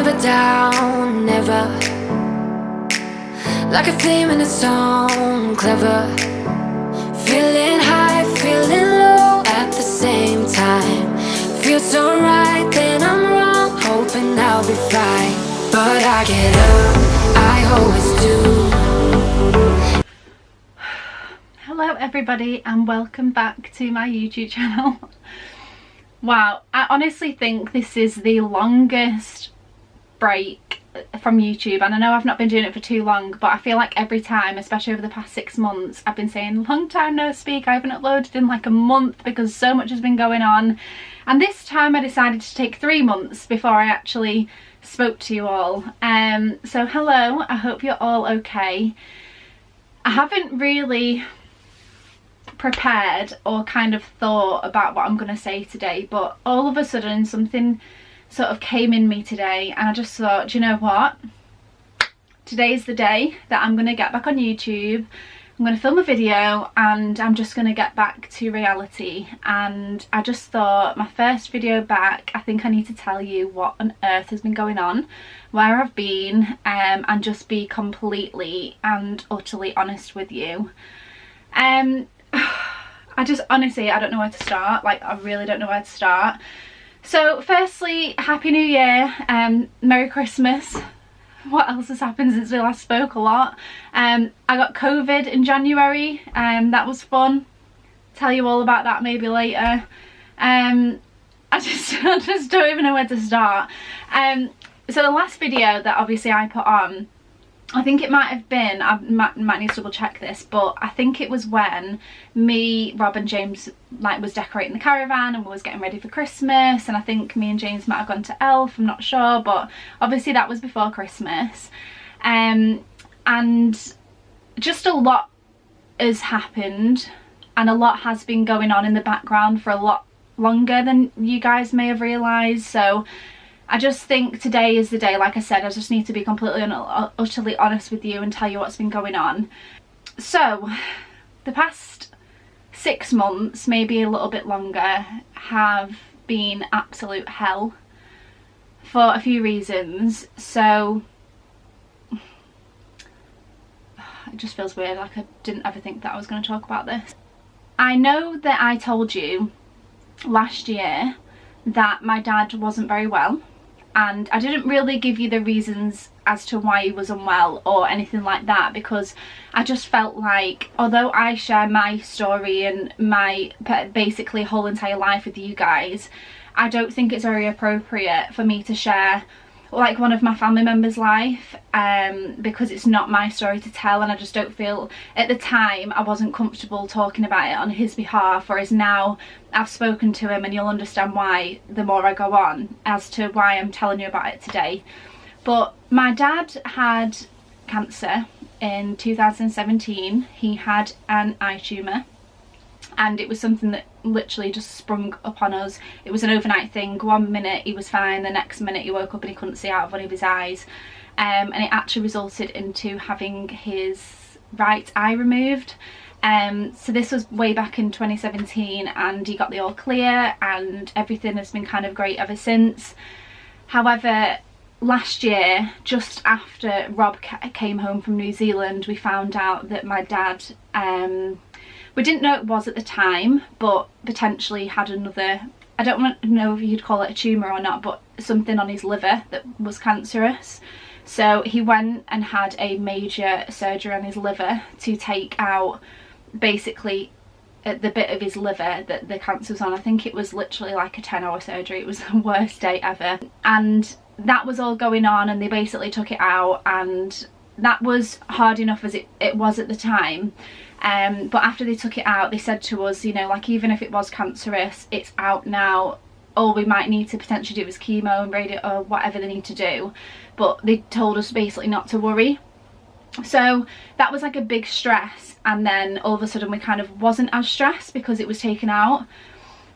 never down, never. Like a theme in a song, clever. Feeling high, feeling low at the same time. Feels so right, then I'm wrong, hoping I'll be fine. But I get up, I always do. Hello everybody and welcome back to my YouTube channel. Wow, I honestly think this is the longest break from YouTube, and I know I've not been doing it for too long, but I feel like every time, especially over the past 6 months, I've been saying long time no speak. I haven't uploaded in like a month because so much has been going on, and this time I decided to take 3 months before I actually spoke to you all. So hello, I hope you're all okay. I haven't really prepared or kind of thought about what I'm going to say today, but all of a sudden something sort of came in me today, and I just thought, do you know what, today's the day that I'm going to get back on YouTube. I'm going to film a video and I'm just going to get back to reality. And I just thought, my first video back, I think I need to tell you what on earth has been going on, where I've been, and just be completely and utterly honest with you. I just honestly, I don't know where to start. Like, I really don't know where to start. So firstly, Happy New Year, Merry Christmas. What else has happened since we last spoke? A lot. I got COVID in January, that was fun. Tell you all about that maybe later. I just don't even know where to start. So the last video that obviously I put on, I think it might have been, I might need to double check this, but I think it was when me, Rob and James was decorating the caravan and we was getting ready for Christmas, and I think me and James might have gone to Elf, I'm not sure, but obviously that was before Christmas. And just a lot has happened, and a lot has been going on in the background for a lot longer than you guys may have realised. So I just think today is the day. Like I said, I just need to be completely and utterly honest with you and tell you what's been going on. So the past 6 months, maybe a little bit longer, have been absolute hell for a few reasons. So it just feels weird, like I didn't ever think that I was going to talk about this. I know that I told you last year that my dad wasn't very well, and I didn't really give you the reasons as to why he was unwell or anything like that, because I just felt like, although I share my story and my basically whole entire life with you guys, I don't think it's very appropriate for me to share like one of my family members' life, because it's not my story to tell, and I just don't feel, at the time I wasn't comfortable talking about it on his behalf, whereas now I've spoken to him and you'll understand why the more I go on as to why I'm telling you about it today. But my dad had cancer in 2017. He had an eye tumour, and it was something that literally just sprung upon us. It was an overnight thing. 1 minute he was fine, the next minute he woke up and he couldn't see out of one of his eyes, and it actually resulted into having his right eye removed. So this was way back in 2017, and he got the all clear and everything has been kind of great ever since. However, last year, just after Rob came home from New Zealand, we found out that my dad, we didn't know it was at the time, but potentially had another, I don't want to know if you'd call it a tumour or not, but something on his liver that was cancerous. So he went and had a major surgery on his liver to take out basically the bit of his liver that the cancer was on. I think it was literally like a 10-hour surgery. It was the worst day ever. And that was all going on, and they basically took it out, and that was hard enough as it was at the time. But after they took it out, they said to us, you know, like, even if it was cancerous, it's out now. All we might need to potentially do is chemo and radio or whatever they need to do. But they told us basically not to worry. So that was like a big stress, and then all of a sudden we kind of wasn't as stressed because it was taken out.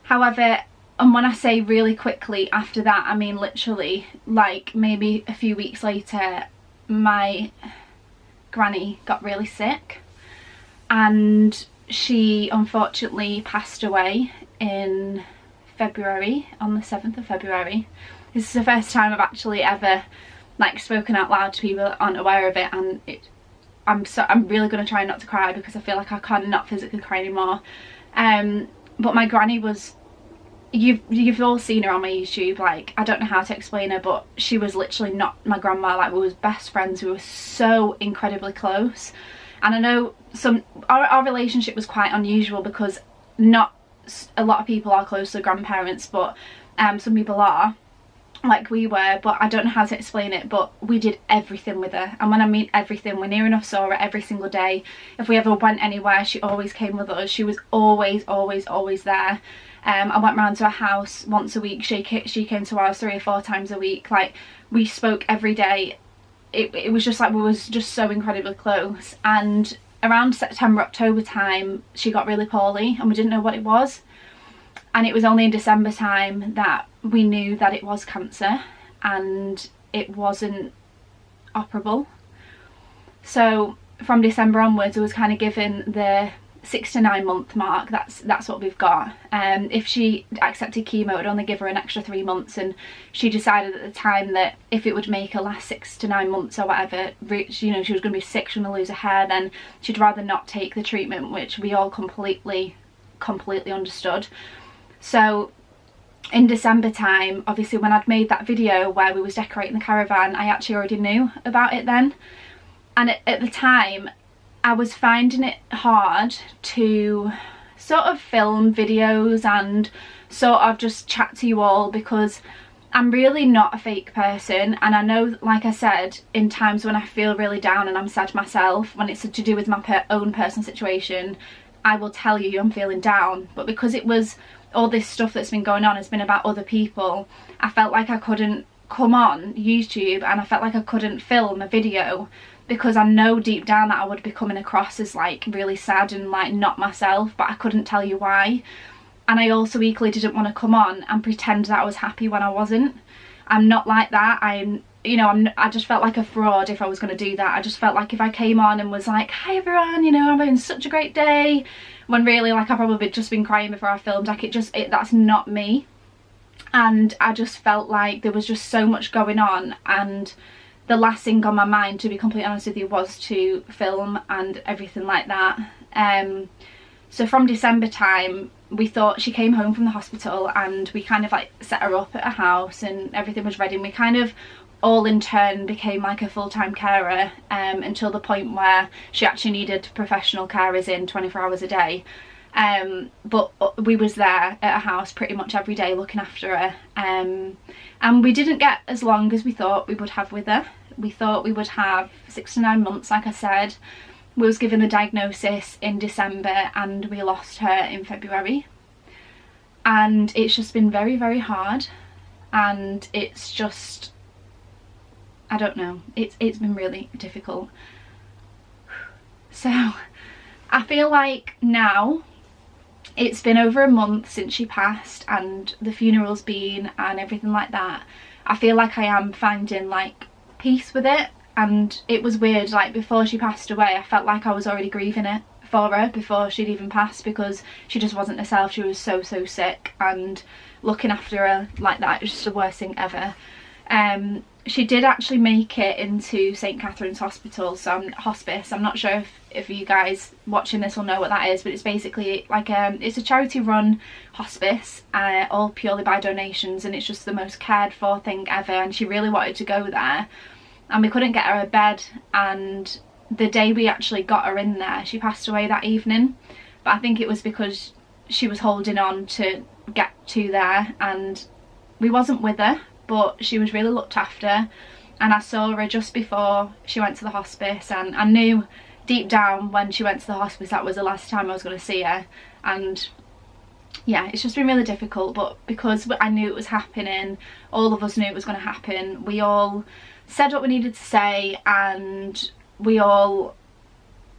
However, and when I say really quickly after that, I mean literally like maybe a few weeks later, my granny got really sick, and she unfortunately passed away in February, on the 7th of February. This is the first time I've actually ever like spoken out loud to people that aren't aware of it, and I'm really going to try not to cry because I feel like I cannot physically cry anymore. But my granny was, you've all seen her on my YouTube, like I don't know how to explain her, but she was literally not my grandma. Like we were best friends, we were so incredibly close. And I know our relationship was quite unusual because not a lot of people are close to grandparents, but some people are, like we were, but I don't know how to explain it, but we did everything with her. And when I mean everything, we near enough saw her every single day. If we ever went anywhere, she always came with us. She was always there. I went round to her house once a week. She came to ours 3 or 4 times a week. Like we spoke every day. It was just like we was just so incredibly close. And around September, October time, she got really poorly and we didn't know what it was. And it was only in December time that we knew that it was cancer and it wasn't operable. So from December onwards, it was kind of given the 6 to 9 month mark. That's what we've got. If she accepted chemo, it would only give her an extra 3 months, and she decided at the time that if it would make her last 6 to 9 months or whatever, you know, she was going to be sick, she was going to lose her hair, then she'd rather not take the treatment, which we all completely understood. So in December time, obviously when I'd made that video where we was decorating the caravan, I actually already knew about it then. And at the time, I was finding it hard to sort of film videos and sort of just chat to you all, because I'm really not a fake person. And I know, like I said, in times when I feel really down and I'm sad myself, when it's to do with my own personal situation, I will tell you I'm feeling down. But because it was all this stuff that's been going on has been about other people, I felt like I couldn't come on YouTube and I felt like I couldn't film a video, because I know deep down that I would be coming across as like really sad and like not myself, but I couldn't tell you why. And I also equally didn't want to come on and pretend that I was happy when I wasn't. I'm not like that. I just felt like a fraud if I was going to do that. I just felt like if I came on and was like, hi everyone, you know, I'm having such a great day, when really like I probably just been crying before I filmed, like that's not me. And I just felt like there was just so much going on, and the last thing on my mind, to be completely honest with you, was to film and everything like that. So from December time, we thought, she came home from the hospital and we kind of like set her up at her house and everything was ready, and we kind of all in turn became like a full-time carer, until the point where she actually needed professional carers in 24 hours a day. But we was there at her house pretty much every day looking after her, and we didn't get as long as we thought we would have with her. We thought we would have 6 to 9 months, like I said. We was given the diagnosis in December and we lost her in February. And it's just been very, very hard, and it's just, I don't know, it's been really difficult. So I feel like now it's been over a month since she passed and the funeral's been and everything like that. I feel like I am finding like peace with it. And it was weird, like before she passed away, I felt like I was already grieving it for her before she'd even passed, because she just wasn't herself. She was so sick, and looking after her like that was just the worst thing ever. She did actually make it into St Catherine's Hospital, so hospice. I'm not sure if you guys watching this will know what that is, but it's basically like it's a charity run hospice, all purely by donations, and it's just the most cared for thing ever. And she really wanted to go there, and we couldn't get her a bed, and the day we actually got her in there, she passed away that evening. But I think it was because she was holding on to get to there, and we wasn't with her, but she was really looked after. And I saw her just before she went to the hospice, and I knew deep down when she went to the hospice that was the last time I was going to see her. And yeah, it's just been really difficult, but because I knew it was happening, all of us knew it was going to happen, we all said what we needed to say, and we all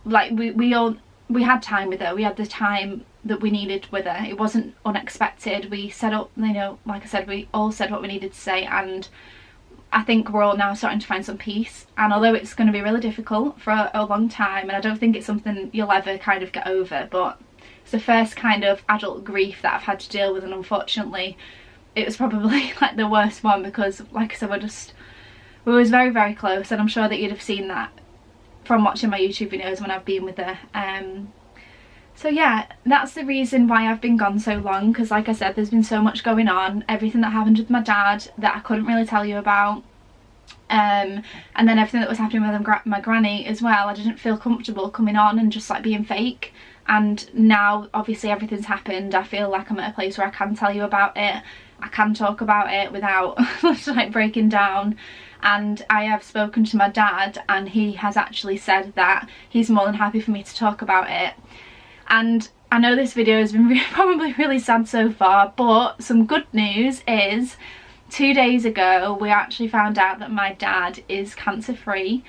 like we had time with her. We had the time that we needed with her. It wasn't unexpected. We set up, you know, like I said, we all said what we needed to say, and I think we're all now starting to find some peace. And although it's going to be really difficult for a long time, and I don't think it's something you'll ever kind of get over, but it's the first kind of adult grief that I've had to deal with, and unfortunately it was probably like the worst one, because like I said, we was very, very close, and I'm sure that you'd have seen that from watching my YouTube videos when I've been with her. So yeah, that's the reason why I've been gone so long, because like I said, there's been so much going on, everything that happened with my dad that I couldn't really tell you about, and then everything that was happening with my granny as well. I didn't feel comfortable coming on and just like being fake, and now obviously everything's happened. I feel like I'm at a place where I can tell you about it, I can talk about it without like breaking down. And I have spoken to my dad, and he has actually said that he's more than happy for me to talk about it. And I know this video has been probably really sad so far, but some good news is 2 days ago we actually found out that my dad is cancer free.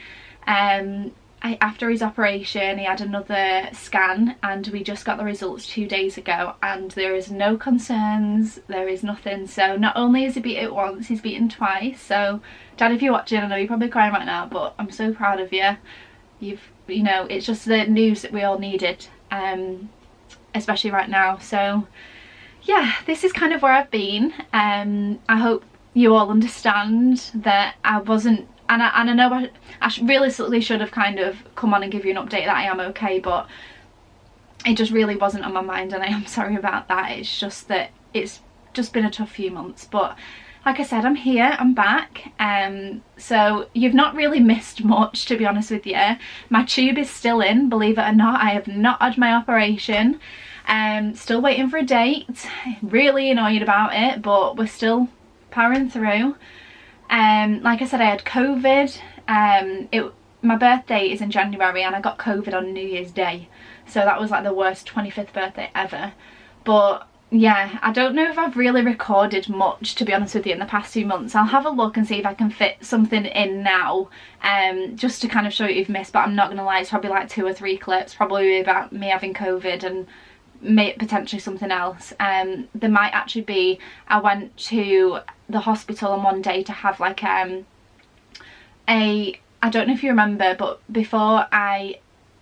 After his operation he had another scan, and we just got the results 2 days ago, and there is no concerns, there is nothing. So not only has he beat it once, he's beaten twice. So Dad, if you're watching, I know you're probably crying right now, but I'm so proud of you. You know, it's just the news that we all needed, especially right now. So yeah, this is kind of where I've been. I hope you all understand that I wasn't, and I know I realistically should have kind of come on and give you an update that I am okay, but it just really wasn't on my mind, and I am sorry about that. It's just that it's just been a tough few months, but like I said, I'm here, I'm back. So you've not really missed much, to be honest with you. My tube is still in, believe it or not. I have not had my operation. Still waiting for a date. Really annoyed about it, but we're still powering through. Like I said, I had COVID. My birthday is in January, and I got COVID on New Year's Day. So that was like the worst 25th birthday ever. But yeah, I don't know if I've really recorded much, to be honest with you, in the past 2 months. I'll have a look and see if I can fit something in now, just to kind of show you you've missed. But I'm not gonna lie, it's probably like 2 or 3 clips, probably about me having COVID and potentially something else. There might actually be, I went to the hospital on one day to have like I don't know if you remember, but before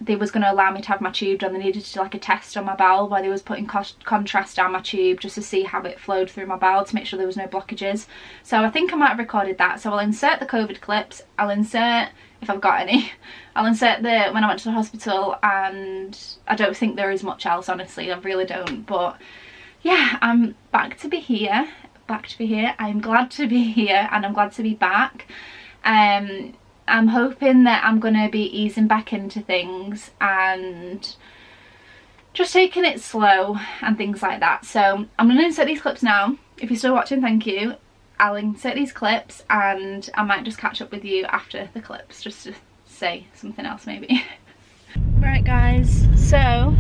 they was going to allow me to have my tube done, they needed to do like a test on my bowel where they was putting contrast down my tube just to see how it flowed through my bowel to make sure there was no blockages. So I think I might have recorded that, so I'll insert the COVID clips, I'll insert, if I've got any, I'll insert when I went to the hospital, and I don't think there is much else, honestly, I really don't. But yeah, I'm back to be here, I'm glad to be here, and I'm glad to be back. I'm hoping that I'm going to be easing back into things and just taking it slow and things like that. So I'm going to insert these clips now. If you're still watching, thank you. I'll insert these clips, and I might just catch up with you after the clips just to say something else maybe. Right guys, so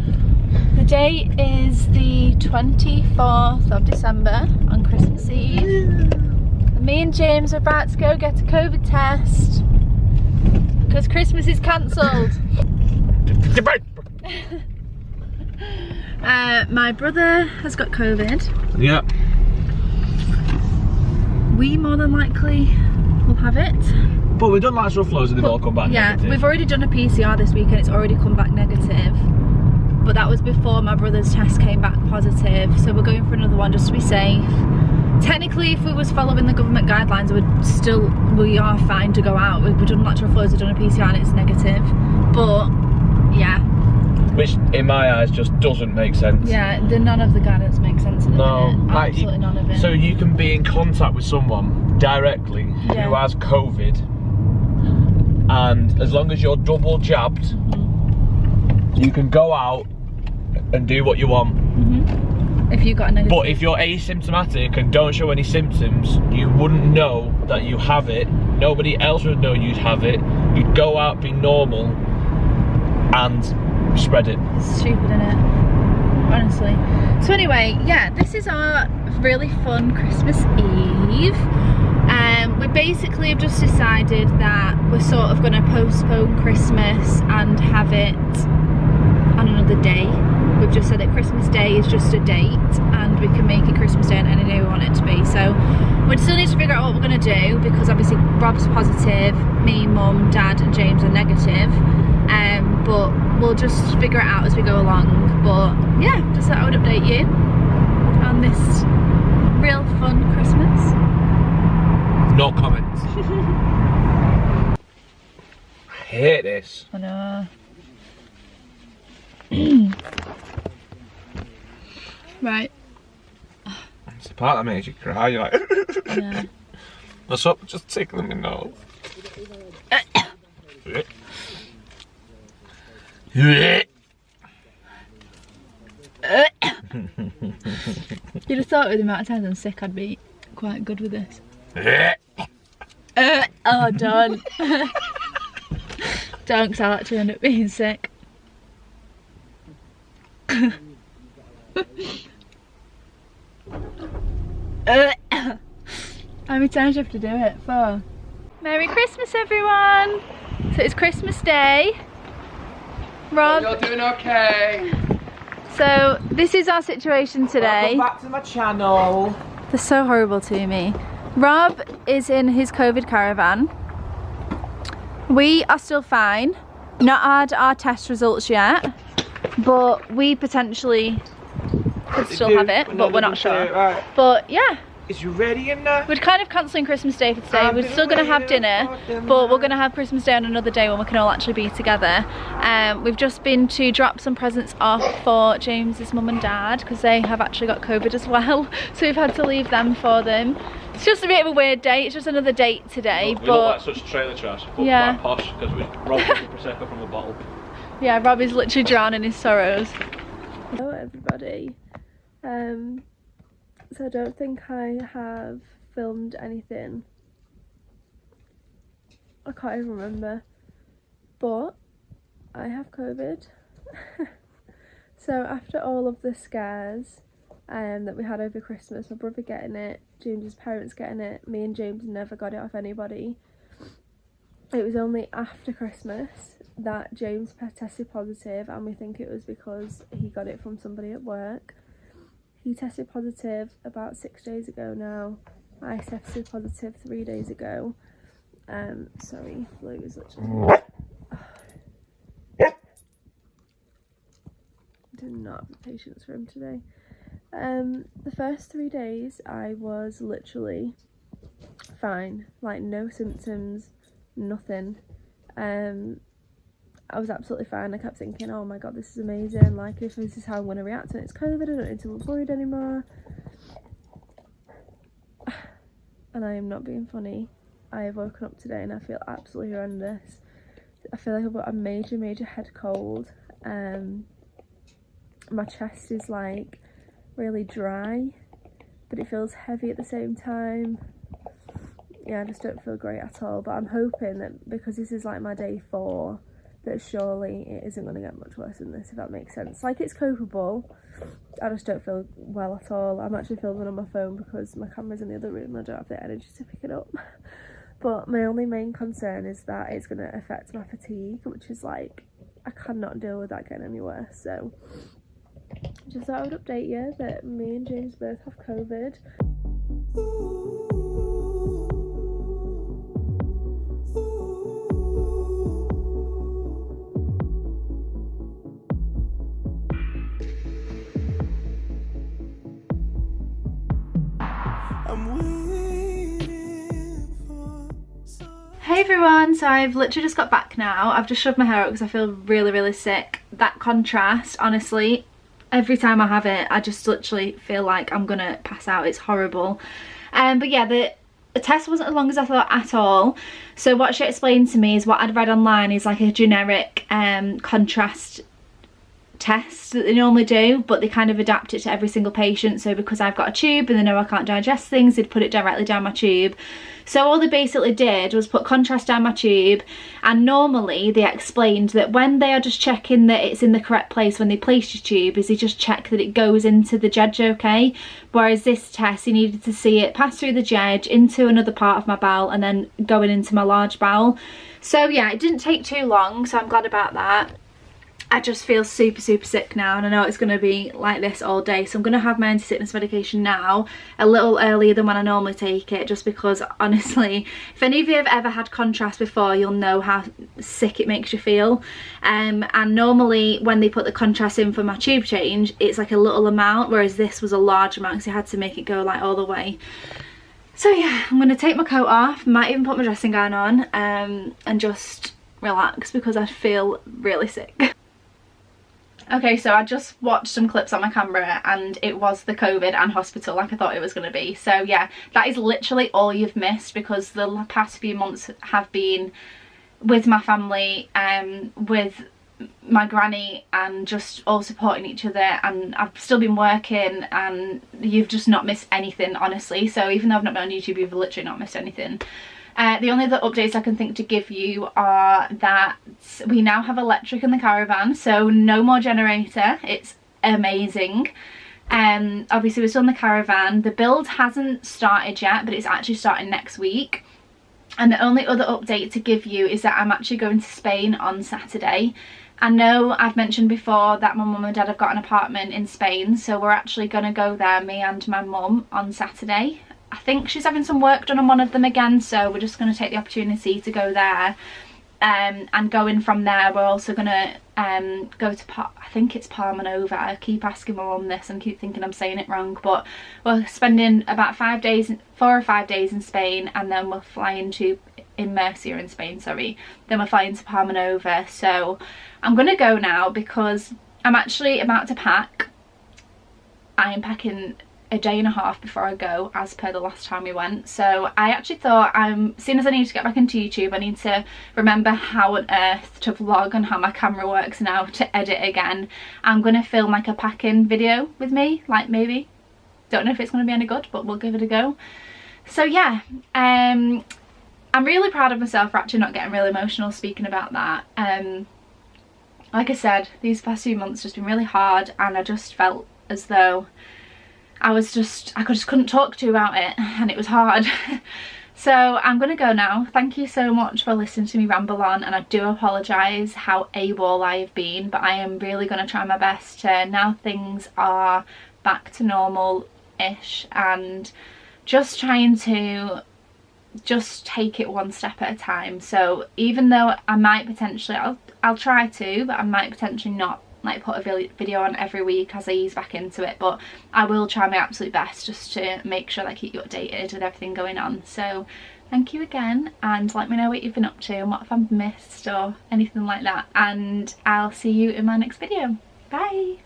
the date is the 24th of December on Christmas Eve. Me and James are about to go get a COVID test because Christmas is cancelled. My brother has got COVID. Yeah. We more than likely will have it. But we've done lateral flows and they've all come back negative. We've already done a PCR this week and it's already come back negative. But that was before my brother's test came back positive. So we're going for another one just to be safe. Technically, if we was following the government guidelines, we are fine to go out. We've done lateral flows, we've done a PCR and it's negative. But yeah. Which in my eyes just doesn't make sense. Yeah, none of the guidance makes sense. No, absolutely none of it. So you can be in contact with someone directly who has COVID, and as long as you're double jabbed, you can go out and do what you want. If you got a negative. But if you're asymptomatic and don't show any symptoms, you wouldn't know that you have it. Nobody else would know you'd have it. You'd go out, be normal, and spread it. Stupid, innit? Honestly. So anyway, yeah, this is our really fun Christmas Eve. We basically have just decided that we're sort of going to postpone Christmas and have it on another day. We've just said that Christmas Day is just a date and we can make it Christmas Day on any day we want it to be. So we still need to figure out what we're going to do, because obviously Rob's positive, me, Mum, Dad and James are negative. But we'll just figure it out as we go along. But yeah, just thought I would update you on this real fun Christmas? No comments. I hate this. I know. Right. It's the part that makes you cry. You're like, Yeah. what's up? Just tickling me nose. You'd have thought with the amount of times I'm sick I'd be quite good with this. Oh, don't. Don't, because I'll actually end up being sick. How many times do you have to do it for? Merry Christmas, everyone! So it's Christmas Day. Rob, You're doing okay. so this is our situation today. Welcome back to my channel. They're so horrible to me. Rob is in his COVID caravan. We are still fine. Not had our test results yet, but we potentially could still have it, but we're not sure. Right. But yeah. Is you ready in there? We're kind of cancelling Christmas Day for today. We're still going to have dinner, but we're going to have Christmas Day on another day when we can all actually be together. We've just been to drop some presents off for James's mum and dad because they have actually got COVID as well. So we've had to leave them for them. It's just a bit of a weird day. It's just another date today. We but look like such trailer trash, but yeah, quite posh because we robbed the Prosecco from a bottle. Yeah, Rob is literally drowning his sorrows. Hello everybody. So I don't think I have filmed anything. I can't even remember. But I have COVID. So after all of the scares that we had over Christmas, my brother getting it, James's parents getting it, me and James never got it off anybody. It was only after Christmas that James tested positive, and we think it was because he got it from somebody at work. He tested positive about 6 days ago now. I tested positive 3 days ago. Sorry, Blue is literally... Did not have the patience for him today. The first 3 days I was literally fine, like no symptoms, nothing. I was absolutely fine. I kept thinking, oh my god, this is amazing, like if this is how I'm going to react to it, it's COVID, I don't need to look worried anymore. And I am not being funny, I have woken up today and I feel absolutely horrendous. I feel like I've got a major head cold. My chest is like really dry, but it feels heavy at the same time. Yeah, I just don't feel great at all, but I'm hoping that because this is like my day 4, that surely it isn't going to get much worse than this, if that makes sense. Like, it's copable, I just don't feel well at all. I'm actually filming on my phone because my camera's in the other room and I don't have the energy to pick it up. But my only main concern is that it's going to affect my fatigue, which is like, I cannot deal with that getting any worse. So just thought I would update you that me and James both have COVID. Hey everyone, so I've literally just got back now. I've just shoved my hair up because I feel really sick. That contrast, honestly, every time I have it I just literally feel like I'm gonna pass out. It's horrible. But yeah, the test wasn't as long as I thought at all. So what she explained to me is what I'd read online is like a generic contrast test that they normally do, but they kind of adapt it to every single patient. So because I've got a tube and they know I can't digest things, they'd put it directly down my tube. So all they basically did was put contrast down my tube, and normally they explained that when they are just checking that it's in the correct place when they place your tube, is they just check that it goes into the jedge okay, whereas this test you needed to see it pass through the jedge into another part of my bowel and then going into my large bowel. So yeah, it didn't take too long, so I'm glad about that. I just feel super sick now, and I know it's going to be like this all day, so I'm going to have my anti-sickness medication now a little earlier than when I normally take it, just because honestly, if any of you have ever had contrast before, you'll know how sick it makes you feel. And normally when they put the contrast in for my tube change, it's like a little amount, whereas this was a large amount because I had to make it go like all the way. So yeah, I'm going to take my coat off, might even put my dressing gown on, and just relax because I feel really sick. Okay, so I just watched some clips on my camera and it was the COVID and hospital like I thought it was going to be. So yeah, that is literally all you've missed, because the past few months have been with my family, with my granny, and just all supporting each other, and I've still been working, and you've just not missed anything, honestly. So even though I've not been on YouTube, you've literally not missed anything. The only other updates I can think to give you are that we now have electric in the caravan, so no more generator. It's amazing. Obviously we're still in the caravan. The build hasn't started yet, but it's actually starting next week. And the only other update to give you is that I'm actually going to Spain on Saturday. I know I've mentioned before that my mum and dad have got an apartment in Spain, so we're actually going to go there, me and my mum, on Saturday. I think she's having some work done on one of them again, so we're just going to take the opportunity to go there. And going from there, we're also going to go to, I think it's Palmanova. I keep asking my mum this and keep thinking I'm saying it wrong, but we're spending about 4 or 5 days in Spain, and then we're flying to, in Murcia in Spain, sorry. Then we're flying to Palmanova. So I'm going to go now because I'm actually about to pack. I am packing a day and a half before I go, as per the last time we went. So I actually thought, seeing as I need to get back into YouTube, I need to remember how on earth to vlog and how my camera works now to edit again. I'm going to film like a packing video with me, like maybe. Don't know if it's going to be any good, but we'll give it a go. So yeah, I'm really proud of myself for actually not getting really emotional speaking about that. Like I said, these past few months just been really hard, and I just felt as though I just couldn't talk to you about it, and it was hard. So I'm gonna go now. Thank you so much for listening to me ramble on, and I do apologise how AWOL I have been, but I am really gonna try my best to, now things are back to normal-ish, and just trying to just take it one step at a time. So even though I might potentially, I'll try to, but I might potentially not like put a video on every week as I ease back into it, but I will try my absolute best just to make sure that I keep you updated with everything going on. So thank you again, and let me know what you've been up to and what if I've missed or anything like that, and I'll see you in my next video. Bye.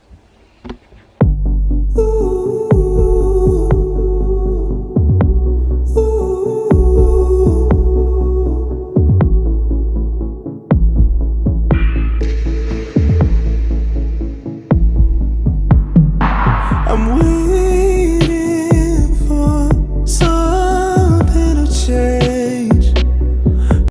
I'm with